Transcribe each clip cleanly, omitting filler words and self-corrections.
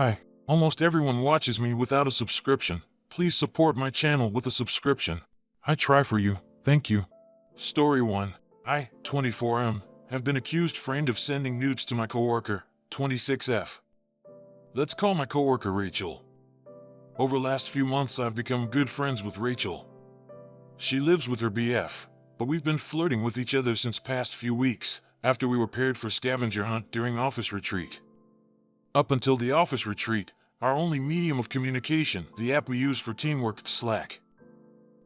Hi. Almost everyone watches me without a subscription. Please support my channel with a subscription. I try for you. Thank you. Story 1. I, 24M, have been accused framed of sending nudes to my coworker, 26F. Let's call my coworker Rachel. Over the last few months I've become good friends with Rachel. She lives with her BF, but we've been flirting with each other since past few weeks, after we were paired for scavenger hunt during office retreat. Up until the office retreat, our only medium of communication, the app we use for teamwork, Slack.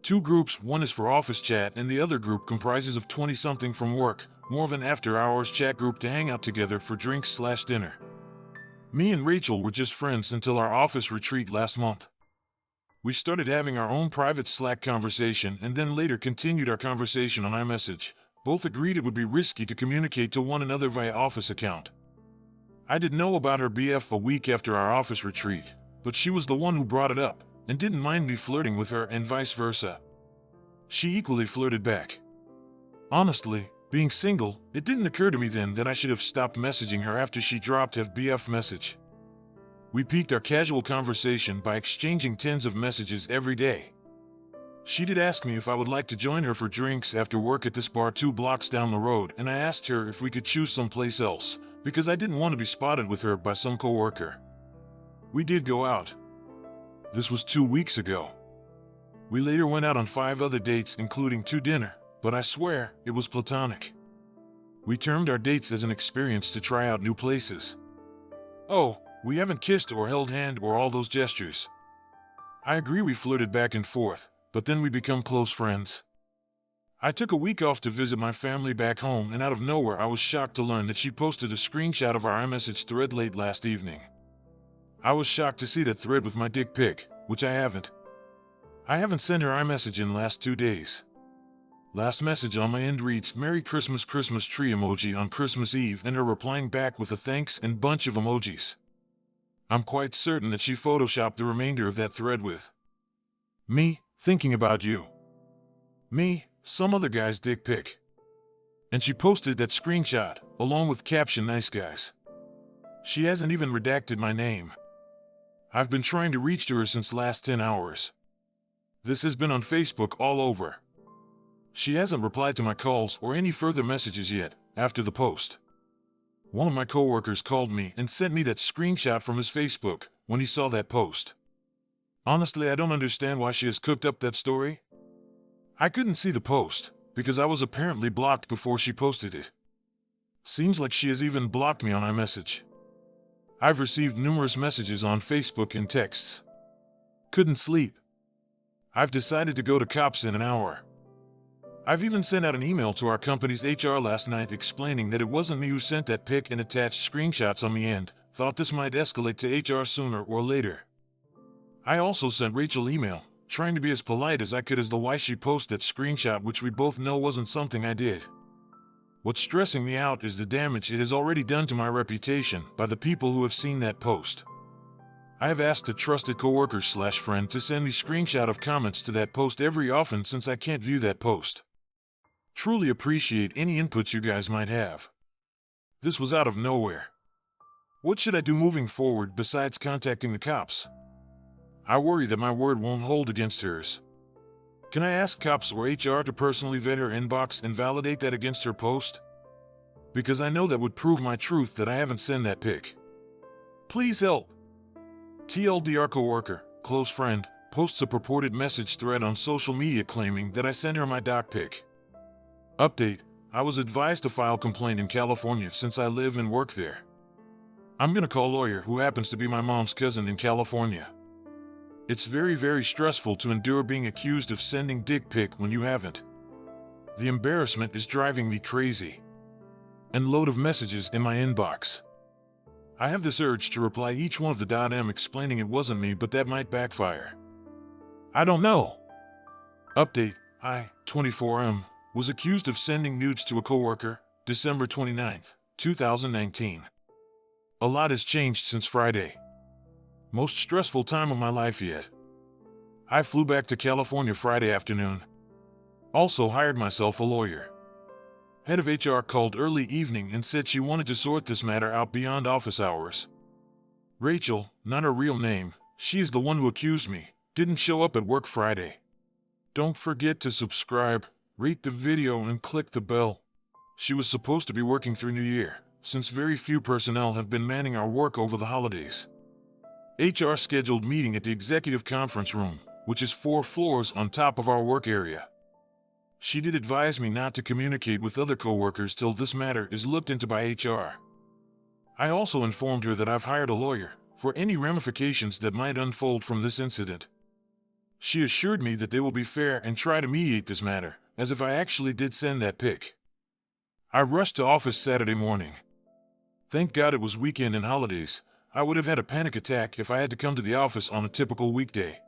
Two groups, one is for office chat and the other group comprises of 20-something from work, more of an after-hours chat group to hang out together for drinks/dinner. Me and Rachel were just friends until our office retreat last month. We started having our own private Slack conversation and then later continued our conversation on iMessage. Both agreed it would be risky to communicate to one another via office account. I did know about her BF a week after our office retreat, but she was the one who brought it up and didn't mind me flirting with her and vice versa. She equally flirted back. Honestly, being single, it didn't occur to me then that I should have stopped messaging her after she dropped her BF message. We piqued our casual conversation by exchanging tens of messages every day. She did ask me if I would like to join her for drinks after work at this bar 2 blocks down the road, and I asked her if we could choose someplace else, because I didn't want to be spotted with her by some coworker. We did go out. This was 2 weeks ago. We later went out on 5 other dates including 2 dinner, but I swear, it was platonic. We termed our dates as an experience to try out new places. Oh, we haven't kissed or held hand or all those gestures. I agree we flirted back and forth, but then we become close friends. I took a week off to visit my family back home and out of nowhere I was shocked to learn that she posted a screenshot of our iMessage thread late last evening. I was shocked to see that thread with my dick pic, which I haven't sent her iMessage in last 2 days. Last message on my end reads Merry Christmas Christmas tree emoji on Christmas Eve and her replying back with a thanks and bunch of emojis. I'm quite certain that she photoshopped the remainder of that thread with me, thinking about you. Me, some other guy's dick pic. And she posted that screenshot, along with caption nice guys. She hasn't even redacted my name. I've been trying to reach to her since last 10 hours. This has been on Facebook all over. She hasn't replied to my calls or any further messages yet, after the post. One of my coworkers called me and sent me that screenshot from his Facebook when he saw that post. Honestly, I don't understand why she has cooked up that story. I couldn't see the post, because I was apparently blocked before she posted it. Seems like she has even blocked me on iMessage. I've received numerous messages on Facebook and texts. Couldn't sleep. I've decided to go to cops in an hour. I've even sent out an email to our company's HR last night explaining that it wasn't me who sent that pic and attached screenshots on the end, thought this might escalate to HR sooner or later. I also sent Rachel email, trying to be as polite as I could as to why she posted that screenshot, which we both know wasn't something I did. What's stressing me out is the damage it has already done to my reputation by the people who have seen that post. I have asked a trusted coworker/friend to send me screenshot of comments to that post every often since I can't view that post. Truly appreciate any input you guys might have. This was out of nowhere. What should I do moving forward besides contacting the cops? I worry that my word won't hold against hers. Can I ask cops or HR to personally vet her inbox and validate that against her post? Because I know that would prove my truth that I haven't sent that pic. Please help. TLDR coworker, close friend, posts a purported message thread on social media claiming that I sent her my doc pic. Update, I was advised to file complaint in California since I live and work there. I'm gonna call lawyer who happens to be my mom's cousin in California. It's very stressful to endure being accused of sending dick pic when you haven't. The embarrassment is driving me crazy. And load of messages in my inbox. I have this urge to reply each one of the .m explaining it wasn't me, but that might backfire. I don't know. Update, I, 24M, was accused of sending nudes to a coworker, December 29th, 2019. A lot has changed since Friday. Most stressful time of my life yet. I flew back to California Friday afternoon. Also hired myself a lawyer. Head of HR called early evening and said she wanted to sort this matter out beyond office hours. Rachel, not her real name. She is the one who accused me. Didn't show up at work Friday. Don't forget to subscribe, rate the video, and click the bell. She was supposed to be working through New Year, since very few personnel have been manning our work over the holidays. HR scheduled meeting at the executive conference room, which is 4 floors on top of our work area. She did advise me not to communicate with other coworkers till this matter is looked into by HR. I also informed her that I've hired a lawyer for any ramifications that might unfold from this incident. She assured me that they will be fair and try to mediate this matter, as if I actually did send that pic. I rushed to office Saturday morning. Thank God it was weekend and holidays. I would have had a panic attack if I had to come to the office on a typical weekday.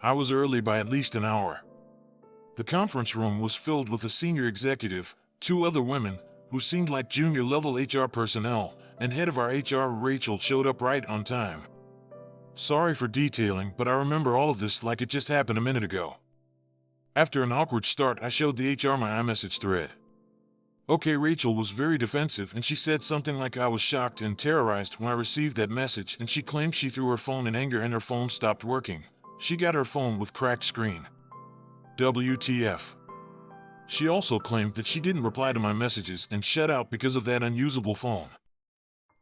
I was early by at least an hour. The conference room was filled with a senior executive, 2 other women, who seemed like junior-level HR personnel, and head of our HR, Rachel, showed up right on time. Sorry for detailing, but I remember all of this like it just happened a minute ago. After an awkward start, I showed the HR my iMessage thread. Okay, Rachel was very defensive, and she said something like I was shocked and terrorized when I received that message, and she claimed she threw her phone in anger and her phone stopped working. She got her phone with cracked screen. WTF. She also claimed that she didn't reply to my messages and shut out because of that unusable phone.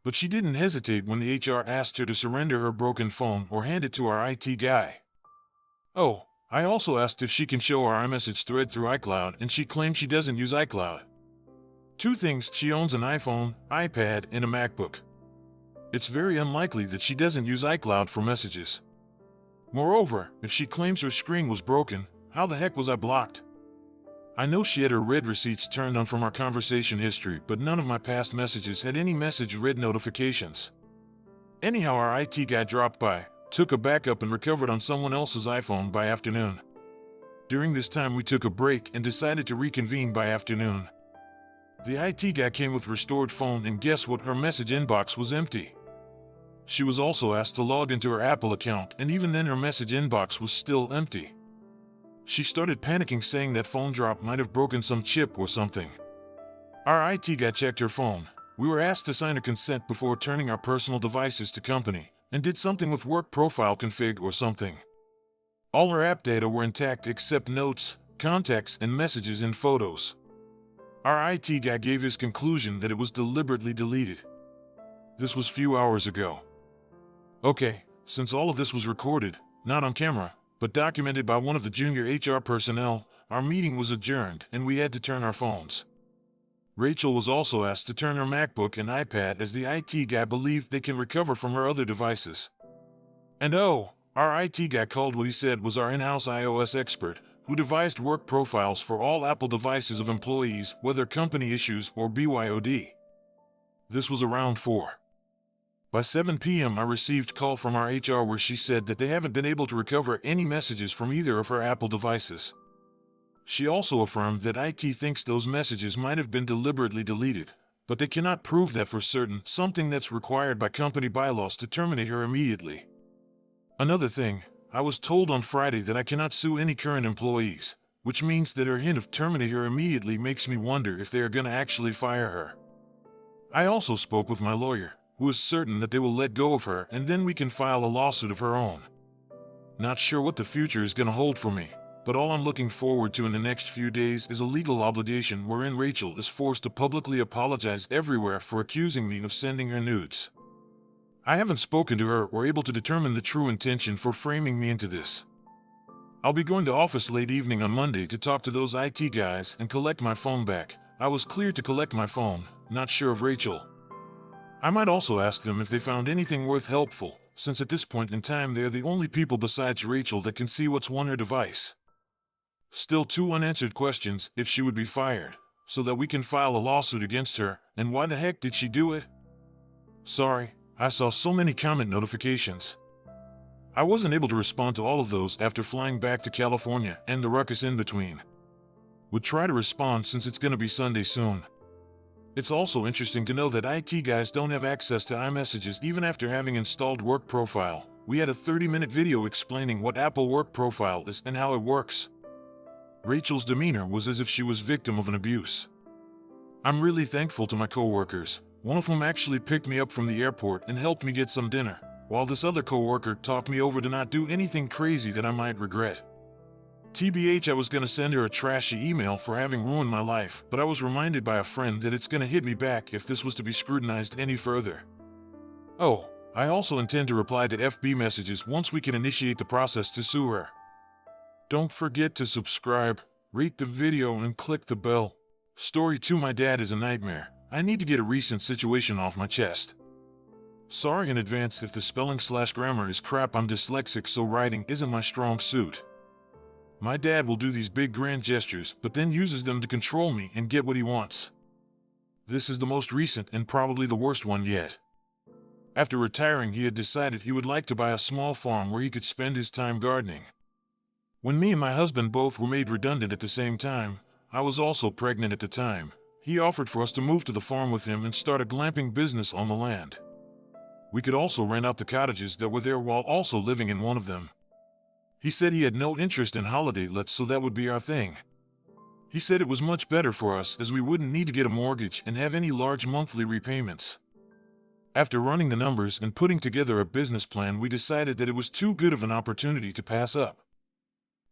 But she didn't hesitate when the HR asked her to surrender her broken phone or hand it to our IT guy. Oh, I also asked if she can show our iMessage thread through iCloud, and she claimed she doesn't use iCloud. 2 things: she owns an iPhone, iPad, and a MacBook. It's very unlikely that she doesn't use iCloud for messages. Moreover, if she claims her screen was broken, how the heck was I blocked? I know she had her read receipts turned on from our conversation history, but none of my past messages had any message read notifications. Anyhow, our IT guy dropped by, took a backup, and recovered on someone else's iPhone by afternoon. During this time, we took a break and decided to reconvene by afternoon. The IT guy came with restored phone, and guess what? Her message inbox was empty. She was also asked to log into her Apple account, and even then her message inbox was still empty. She started panicking, saying that phone drop might have broken some chip or something. Our IT guy checked her phone. We were asked to sign a consent before turning our personal devices to company, and did something with work profile config or something. All her app data were intact except notes, contacts, and messages in photos. Our IT guy gave his conclusion that it was deliberately deleted. This was few hours ago. Okay, since all of this was recorded, not on camera, but documented by one of the junior HR personnel, our meeting was adjourned and we had to turn our phones. Rachel was also asked to turn her MacBook and iPad, as the IT guy believed they can recover from her other devices. And oh, our IT guy called what he said was our in-house iOS expert, who devised work profiles for all Apple devices of employees, whether company issues or BYOD. This was around 4. By 7 p.m. I received call from our HR where she said that they haven't been able to recover any messages from either of her Apple devices. She also affirmed that IT thinks those messages might have been deliberately deleted, but they cannot prove that for certain, something that's required by company bylaws to terminate her immediately. Another thing, I was told on Friday that I cannot sue any current employees, which means that her hint of terminate her immediately makes me wonder if they are going to actually fire her. I also spoke with my lawyer, who is certain that they will let go of her and then we can file a lawsuit of her own. Not sure what the future is going to hold for me, but all I'm looking forward to in the next few days is a legal obligation wherein Rachel is forced to publicly apologize everywhere for accusing me of sending her nudes. I haven't spoken to her or able to determine the true intention for framing me into this. I'll be going to office late evening on Monday to talk to those IT guys and collect my phone back. I was cleared to collect my phone, not sure of Rachel. I might also ask them if they found anything worth helpful, since at this point in time they are the only people besides Rachel that can see what's on her device. Still 2 unanswered questions: if she would be fired, so that we can file a lawsuit against her, and why the heck did she do it? Sorry, I saw so many comment notifications. I wasn't able to respond to all of those after flying back to California and the ruckus in between. Would try to respond since it's gonna be Sunday soon. It's also interesting to know that IT guys don't have access to iMessages even after having installed Work Profile. We had a 30-minute video explaining what Apple Work Profile is and how it works. Rachel's demeanor was as if she was victim of an abuse. I'm really thankful to my coworkers, one of whom actually picked me up from the airport and helped me get some dinner. while this other coworker talked me over to not do anything crazy that I might regret. TBH, I was gonna send her a trashy email for having ruined my life, but I was reminded by a friend that it's gonna hit me back if this was to be scrutinized any further. Oh, I also intend to reply to FB messages once we can initiate the process to sue her. Don't forget to subscribe, rate the video, and click the bell. Story 2. My dad is a nightmare. I need to get a recent situation off my chest. Sorry in advance if the spelling/grammar is crap. I'm dyslexic, so writing isn't my strong suit. My dad will do these big grand gestures, but then uses them to control me and get what he wants. This is the most recent and probably the worst one yet. After retiring, he had decided he would like to buy a small farm where he could spend his time gardening. When me and my husband both were made redundant at the same time, I was also pregnant at the time, he offered for us to move to the farm with him and start a glamping business on the land. We could also rent out the cottages that were there while also living in one of them. He said he had no interest in holiday lets, so that would be our thing. He said it was much better for us as we wouldn't need to get a mortgage and have any large monthly repayments. After running the numbers and putting together a business plan, we decided that it was too good of an opportunity to pass up.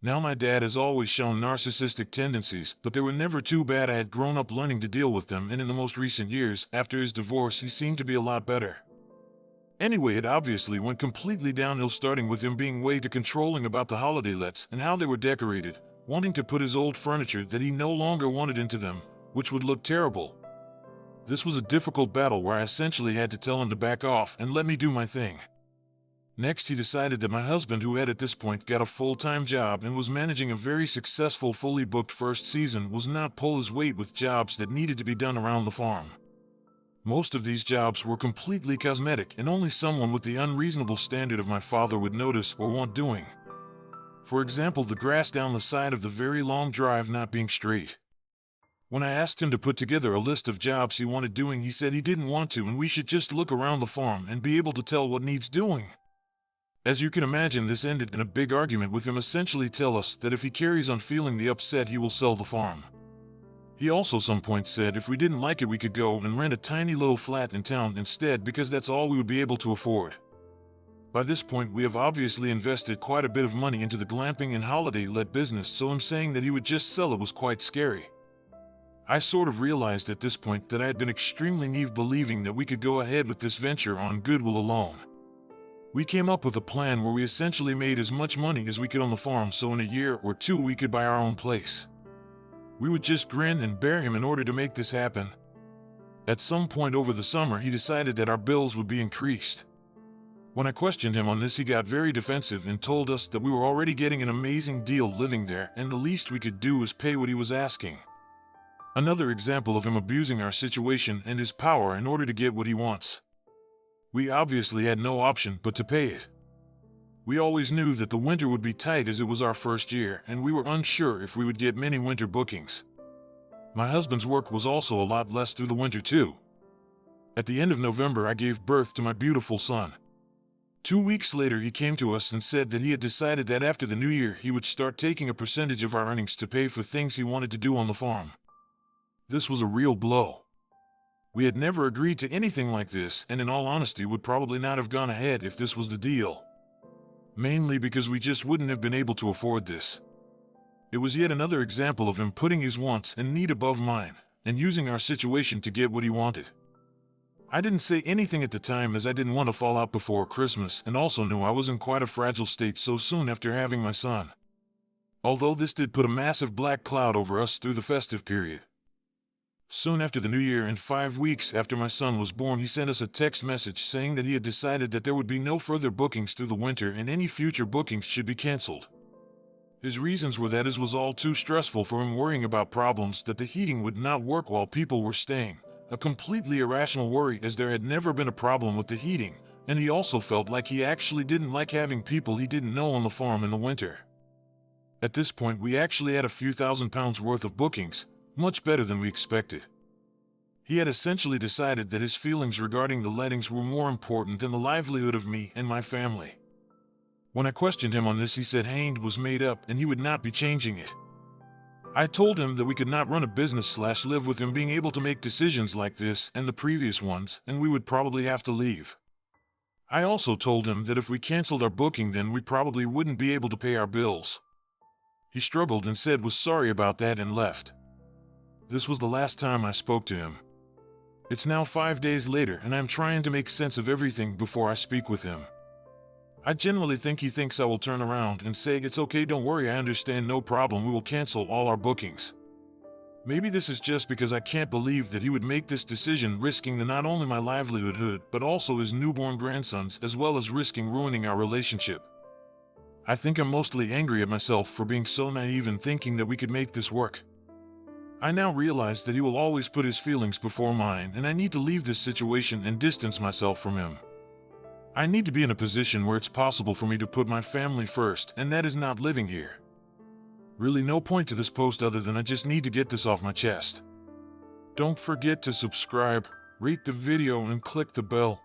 Now, my dad has always shown narcissistic tendencies, but they were never too bad. I had grown up learning to deal with them, and in the most recent years, after his divorce, he seemed to be a lot better. Anyway, it obviously went completely downhill, starting with him being way too controlling about the holiday lets and how they were decorated, wanting to put his old furniture that he no longer wanted into them, which would look terrible. This was a difficult battle where I essentially had to tell him to back off and let me do my thing. Next, he decided that my husband, who had at this point got a full-time job and was managing a very successful fully booked first season, was not pull his weight with jobs that needed to be done around the farm. Most of these jobs were completely cosmetic and only someone with the unreasonable standard of my father would notice or want doing. For example, the grass down the side of the very long drive not being straight. When I asked him to put together a list of jobs he wanted doing, he said he didn't want to and we should just look around the farm and be able to tell what needs doing. As you can imagine, this ended in a big argument with him essentially tell us that if he carries on feeling the upset, he will sell the farm. He also some point said if we didn't like it, we could go and rent a tiny little flat in town instead because that's all we would be able to afford. By this point, we have obviously invested quite a bit of money into the glamping and holiday-let business, so him saying that he would just sell it was quite scary. I sort of realized at this point that I had been extremely naive believing that we could go ahead with this venture on goodwill alone. We came up with a plan where we essentially made as much money as we could on the farm, so in a year or two we could buy our own place. We would just grin and bear him in order to make this happen. At some point over the summer, he decided that our bills would be increased. When I questioned him on this, he got very defensive and told us that we were already getting an amazing deal living there and the least we could do was pay what he was asking. Another example of him abusing our situation and his power in order to get what he wants. We obviously had no option but to pay it. We always knew that the winter would be tight as it was our first year, and we were unsure if we would get many winter bookings. My husband's work was also a lot less through the winter too. At the end of November, I gave birth to my beautiful son. 2 weeks later, he came to us and said that he had decided that after the new year he would start taking a percentage of our earnings to pay for things he wanted to do on the farm. This was a real blow. We had never agreed to anything like this, and in all honesty would probably not have gone ahead if this was the deal. Mainly because we just wouldn't have been able to afford this. It was yet another example of him putting his wants and need above mine, and using our situation to get what he wanted. I didn't say anything at the time as I didn't want to fall out before Christmas, and also knew I was in quite a fragile state so soon after having my son. Although this did put a massive black cloud over us through the festive period. Soon after the new year and 5 weeks after my son was born, he sent us a text message saying that he had decided that there would be no further bookings through the winter and any future bookings should be canceled. His reasons were that it was all too stressful for him worrying about problems, that the heating would not work while people were staying, a completely irrational worry as there had never been a problem with the heating, and he also felt like he actually didn't like having people he didn't know on the farm in the winter. At this point, we actually had a few £1,000s worth of bookings, much better than we expected. He had essentially decided that his feelings regarding the lettings were more important than the livelihood of me and my family. When I questioned him on this, he said Haines was made up and he would not be changing it. I told him that we could not run a business/live with him being able to make decisions like this and the previous ones, and we would probably have to leave. I also told him that if we canceled our booking, then we probably wouldn't be able to pay our bills. He struggled and said was sorry about that and left. This was the last time I spoke to him. It's now 5 days later, and I'm trying to make sense of everything before I speak with him. I genuinely think he thinks I will turn around and say, "It's okay, don't worry, I understand, no problem, we will cancel all our bookings." Maybe this is just because I can't believe that he would make this decision, risking not only my livelihood, but also his newborn grandson's, as well as risking ruining our relationship. I think I'm mostly angry at myself for being so naive and thinking that we could make this work. I now realize that he will always put his feelings before mine, and I need to leave this situation and distance myself from him. I need to be in a position where it's possible for me to put my family first, and that is not living here. Really no point to this post other than I just need to get this off my chest. Don't forget to subscribe, rate the video, and click the bell.